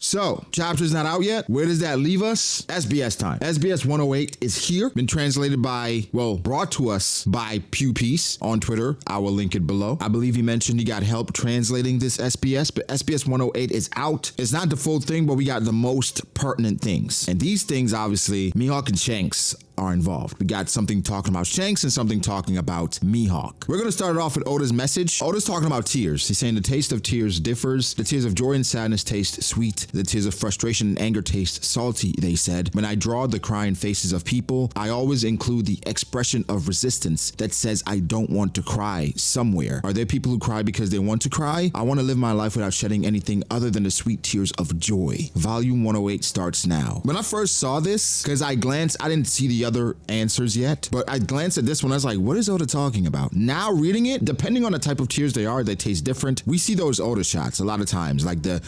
So, chapter's not out yet. Where does that leave us? SBS time. SBS 108 is here. Been translated by, brought to us by Pew Peace on Twitter. I will link it below. I believe he mentioned he got help translating this SBS, but SBS 108 is out. It's not the full thing, but we got the most pertinent things. And these things, obviously, Mihawk and Shanks are involved. We got something talking about Shanks and something talking about Mihawk. We're going to start it off with Oda's message. Oda's talking about tears. He's saying the taste of tears differs. The tears of joy and sadness taste sweet. The tears of frustration and anger taste salty, they said. When I draw the crying faces of people, I always include the expression of resistance that says I don't want to cry somewhere. Are there people who cry because they want to cry? I want to live my life without shedding anything other than the sweet tears of joy. Volume 108 starts now. When I first saw this, because I glanced, I didn't see the other answers yet, but I glanced at this one. I was like, what is Oda talking about? Now reading it, depending on the type of tears they are, they taste different. We see those Oda shots a lot of times, like the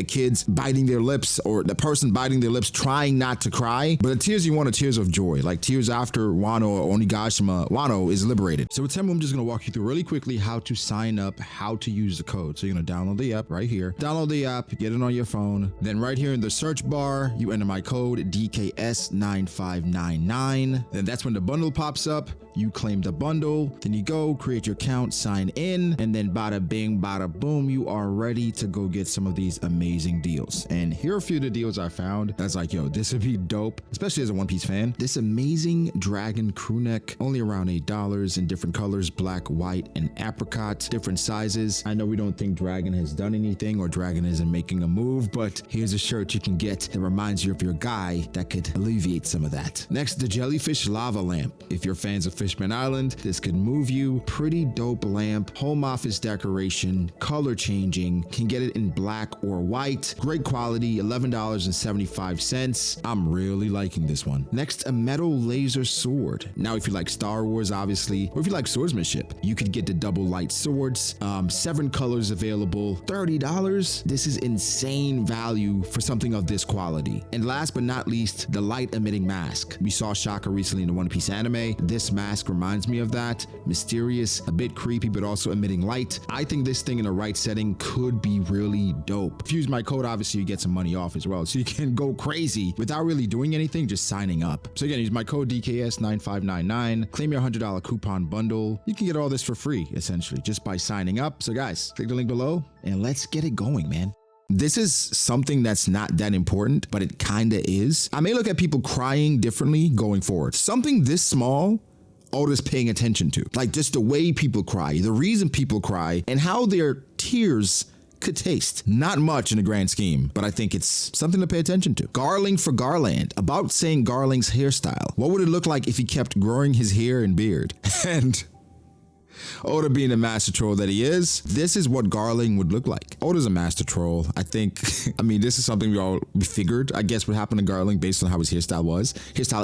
kids biting their lips or the person biting their lips trying not to cry. But the tears you want are tears of joy, like tears after Wano or Onigashima. Wano is liberated. So with Temu, I'm just going to walk you through really quickly how to sign up, how to use the code. So you're going to download the app right here. Download the app, get it on your phone. Then right here in the search bar, you enter my code DKS9599. Then that's when the bundle pops up. You claim the bundle, then you go create your account, sign in, and then bada bing, bada boom, you are ready to go get some of these amazing deals. And here are a few of the deals I found that's like, yo, this would be dope, especially as a One Piece fan. This amazing dragon crew neck, only around $8 in different colors, black, white, and apricot, different sizes. I know we don't think Dragon has done anything or Dragon isn't making a move, but here's a shirt you can get that reminds you of your guy that could alleviate some of that. Next, the jellyfish lava lamp. If you're fans of Fishman Island, this could move you. Pretty dope lamp, home office decoration, color changing, can get it in black or white. Great quality, $11.75. I'm really liking this one. Next, a metal laser sword. Now, if you like Star Wars, obviously, or if you like swordsmanship, you could get the double light swords. 7 colors available, $30. This is insane value for something of this quality. And last but not least, the light emitting mask. We saw Shaka recently in the One Piece anime. This mask reminds me of that. Mysterious, a bit creepy, but also emitting light. I think this thing in the right setting could be really dope. If you use my code, obviously you get some money off as well. So you can go crazy without really doing anything, just signing up. So again, use my code DKS9599, claim your $100 coupon bundle. You can get all this for free, essentially, just by signing up. So guys, click the link below and let's get it going, man. This is something that's not that important, but it kinda is. I may look at people crying differently going forward. Something this small, Oda's paying attention to, like just the way people cry, the reason people cry, and how their tears could taste. Not much in the grand scheme, but I think it's something to pay attention to. Garling for Garland, about saying Garling's hairstyle. What would it look like if he kept growing his hair and beard? And Oda being the master troll that he is, this is what Garling would look like. Oda's a master troll. I think, this is something we figured, I guess, what happened to Garling based on how his hairstyle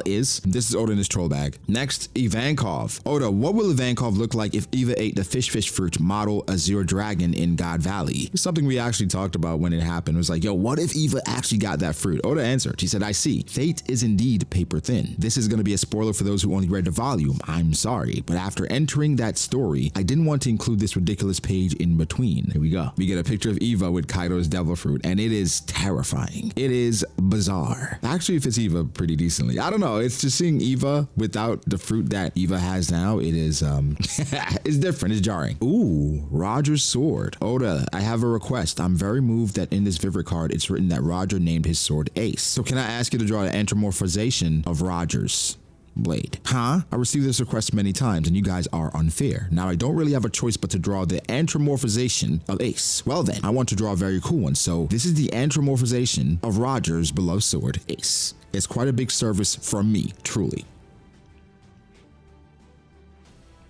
is. This is Oda in his troll bag. Next, Ivankov. Oda, what will Ivankov look like if Eva ate the fish fruit model Azure Dragon in God Valley? It's something we actually talked about when it happened. It was like, yo, what if Eva actually got that fruit? Oda answered. She said, I see. Fate is indeed paper thin. This is going to be a spoiler for those who only read the volume. I'm sorry, but after entering that story, I didn't want to include this ridiculous page in between. Here we go. We get a picture of Eva with Kaido's devil fruit, and it is terrifying. It is bizarre. Actually, it fits Eva pretty decently. I don't know. It's just seeing Eva without the fruit that Eva has now. It is, it's different. It's jarring. Ooh, Roger's sword. Oda, I have a request. I'm very moved that in this Vivre card, it's written that Roger named his sword Ace. So can I ask you to draw an anthropomorphization of Roger's blade? I received this request many times and you guys are unfair. Now I don't really have a choice but to draw the anthropomorphization of Ace. Well then, I want to draw a very cool one. So this is the anthropomorphization of Roger's beloved sword Ace. It's quite a big service from me, truly.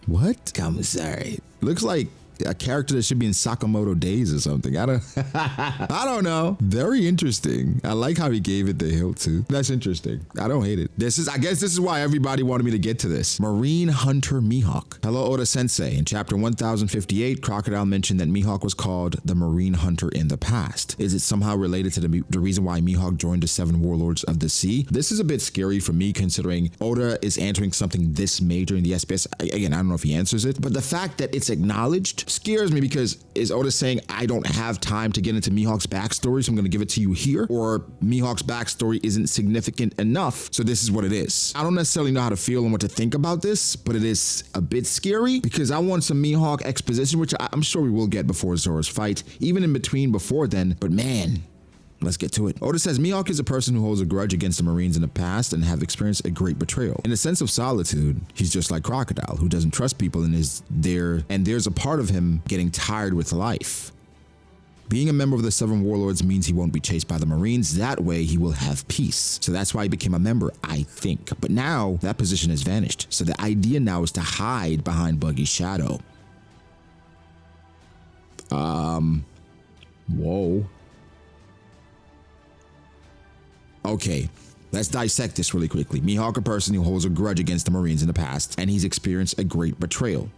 What? Commissary. Looks like a character that should be in Sakamoto Days or something. I don't know. Very interesting. I like how he gave it the hilt too. That's interesting. I don't hate it. I guess this is why everybody wanted me to get to this. Marine Hunter Mihawk. Hello, Oda Sensei. In chapter 1058, Crocodile mentioned that Mihawk was called the Marine Hunter in the past. Is it somehow related to the reason why Mihawk joined the 7 Warlords of the Sea? This is a bit scary for me considering Oda is answering something this major in the SBS. Again, I don't know if he answers it, but the fact that it's acknowledged scares me because is Oda saying I don't have time to get into Mihawk's backstory, so I'm going to give it to you here? Or Mihawk's backstory isn't significant enough, so this is what it is? I don't necessarily know how to feel and what to think about this, but it is a bit scary because I want some Mihawk exposition, which I'm sure we will get before Zoro's fight, even in between before then, but man, let's get to it. Oda says Mihawk is a person who holds a grudge against the Marines in the past and have experienced a great betrayal. In a sense of solitude, he's just like Crocodile, who doesn't trust people and there's a part of him getting tired with life. Being a member of the Seven Warlords means he won't be chased by the Marines. That way he will have peace. So that's why he became a member, I think. But now that position has vanished. So the idea now is to hide behind Buggy's shadow. Whoa. Okay, let's dissect this really quickly. Mihawk, a person who holds a grudge against the Marines in the past, and he's experienced a great betrayal.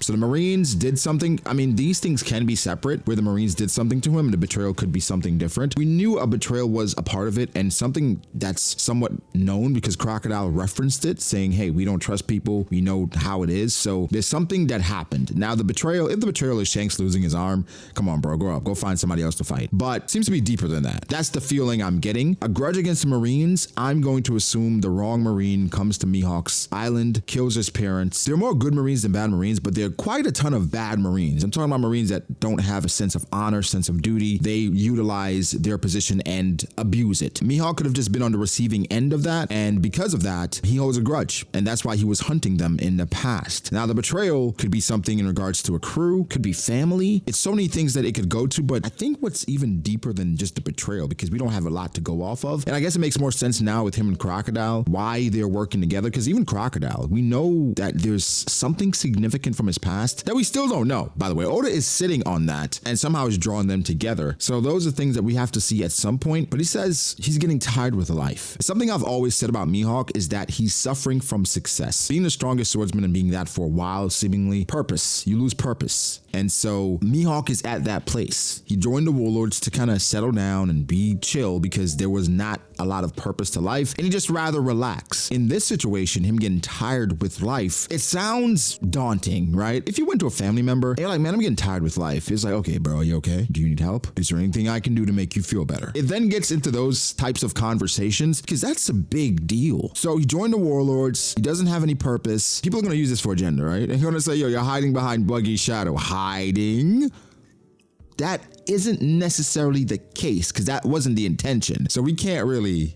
So the Marines did something. I mean, these things can be separate, where the Marines did something to him and the betrayal could be something different. We knew a betrayal was a part of it and something that's somewhat known because Crocodile referenced it, saying, hey, we don't trust people. We know how it is. So there's something that happened. Now the betrayal, if the betrayal is Shanks losing his arm, come on, bro, grow up. Go find somebody else to fight. But it seems to be deeper than that. That's the feeling I'm getting. A grudge against the Marines. I'm going to assume the wrong Marine comes to Mihawk's island, kills his parents. There are more good Marines than bad Marines, but there are quite a ton of bad Marines. I'm talking about Marines that don't have a sense of honor, sense of duty. They utilize their position and abuse it. Mihawk could have just been on the receiving end of that, and because of that, he holds a grudge, and that's why he was hunting them in the past. Now, the betrayal could be something in regards to a crew, could be family. It's so many things that it could go to, but I think what's even deeper than just the betrayal, because we don't have a lot to go off of, and I guess it makes more sense now with him and Crocodile, why they're working together, because even Crocodile, we know that there's something significant from his past that we still don't know. By the way, Oda is sitting on that and somehow is drawing them together. So those are things that we have to see at some point, but he says he's getting tired with life. Something I've always said about Mihawk is that he's suffering from success. Being the strongest swordsman and being that for a while, seemingly purpose. You lose purpose. And so Mihawk is at that place. He joined the Warlords to kind of settle down and be chill because there was not a lot of purpose to life and he just rather relax. In this situation, him getting tired with life, it sounds daunting, right? If you went to a family member and you're like, man, I'm getting tired with life. It's like, okay, bro, are you okay? Do you need help? Is there anything I can do to make you feel better? It then gets into those types of conversations because that's a big deal. So he joined the Warlords. He doesn't have any purpose. People are going to use this for agenda, right? And you're going to say, yo, you're hiding behind Buggy's shadow. Hiding? That isn't necessarily the case because that wasn't the intention. So we can't really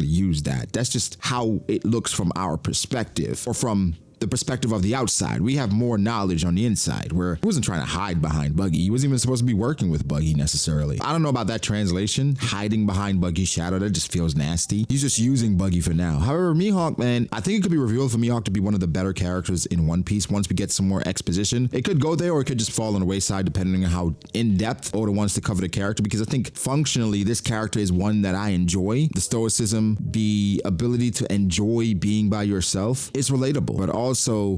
use that. That's just how it looks from our perspective or from the perspective of the outside. We have more knowledge on the inside where he wasn't trying to hide behind Buggy. He wasn't even supposed to be working with Buggy necessarily. I don't know about that translation, hiding behind Buggy's shadow. That just feels nasty. He's just using Buggy for now. However, Mihawk, man, I think it could be revealed for Mihawk to be one of the better characters in One Piece once we get some more exposition. It could go there or it could just fall on the wayside depending on how in-depth Oda wants to cover the character, because I think functionally this character is one that I enjoy. The stoicism, the ability to enjoy being by yourself is relatable, but also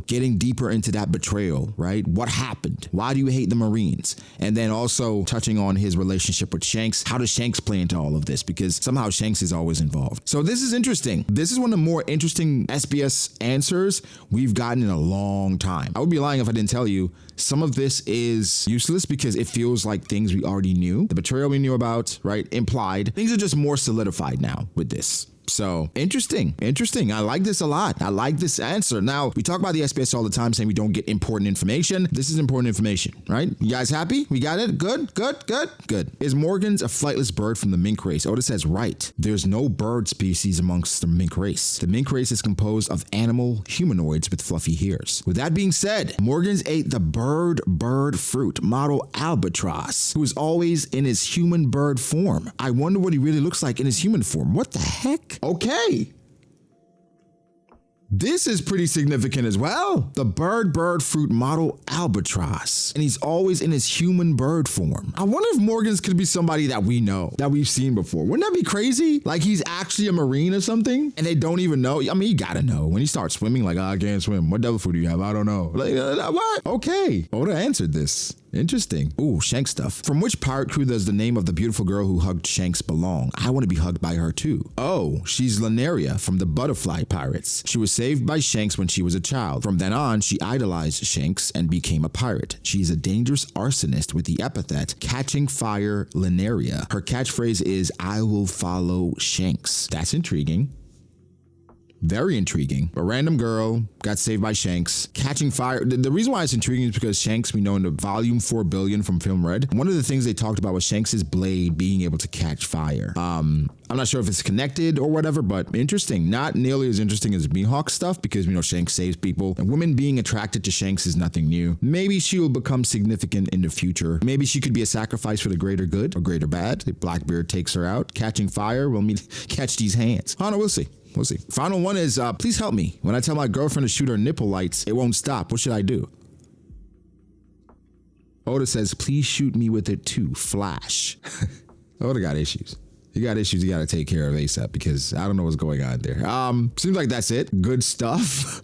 getting deeper into that betrayal, right? What happened? Why do you hate the Marines? And then also touching on his relationship with Shanks. How does Shanks play into all of this? Because somehow Shanks is always involved. So this is interesting. This is one of the more interesting SBS answers we've gotten in a long time. I would be lying if I didn't tell you some of this is useless because it feels like things we already knew. The betrayal we knew about, right? Implied. Things are just more solidified now with this. So interesting. I like this a lot. I like this answer. Now, we talk about the SBS all the time saying we don't get important information. This is important information, right? You guys happy? We got it? Good. Is Morgans a flightless bird from the mink race? Oda says, right. There's no bird species amongst the mink race. The mink race is composed of animal humanoids with fluffy hairs. With that being said, Morgans ate the bird fruit model albatross, who is always in his human bird form. I wonder what he really looks like in his human form. What the heck? Okay. This is pretty significant as well. The bird fruit model albatross. And he's always in his human bird form. I wonder if Morgans could be somebody that we know, that we've seen before. Wouldn't that be crazy? Like he's actually a Marine or something and they don't even know. I mean, you gotta know. When he starts swimming, like, oh, I can't swim. What devil food do you have? I don't know. Like, what? Okay. Oda answered this. Interesting. Ooh, Shanks stuff. From which pirate crew does the name of the beautiful girl who hugged Shanks belong? I want to be hugged by her too. Oh, she's Linaria from the Butterfly Pirates. She was saved by Shanks when she was a child. From then on, she idolized Shanks and became a pirate. She's a dangerous arsonist with the epithet Catching Fire Linaria. Her catchphrase is, I will follow Shanks. That's intriguing. Very intriguing. A random girl got saved by Shanks, catching fire. The reason why it's intriguing is because Shanks, we know in the volume 4 billion from Film Red, one of the things they talked about was Shanks's blade being able to catch fire. I'm not sure if it's connected or whatever, but interesting. Not nearly as interesting as Mihawk stuff because, Shanks saves people, and women being attracted to Shanks is nothing new. Maybe she will become significant in the future. Maybe she could be a sacrifice for the greater good or greater bad. The Blackbeard takes her out. Catching fire will mean catch these hands. I don't know, we'll see. We'll see. Final one is, please help me. When I tell my girlfriend to shoot her nipple lights, it won't stop. What should I do? Oda says, please shoot me with it too. Flash. Oda got issues. He got issues he got to take care of ASAP because I don't know what's going on there. Seems like that's it. Good stuff.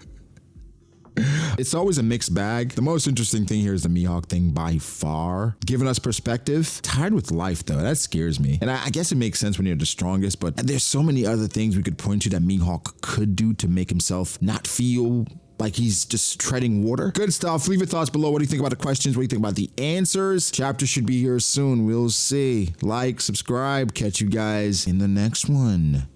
It's always a mixed bag. The most interesting thing here is the Mihawk thing by far. Giving us perspective. Tired with life though. That scares me. And I guess it makes sense when you're the strongest, but there's so many other things we could point to that Mihawk could do to make himself not feel like he's just treading water. Good stuff. Leave your thoughts below. What do you think about the questions? What do you think about the answers? Chapter should be here soon. We'll see. Like, subscribe. Catch you guys in the next one.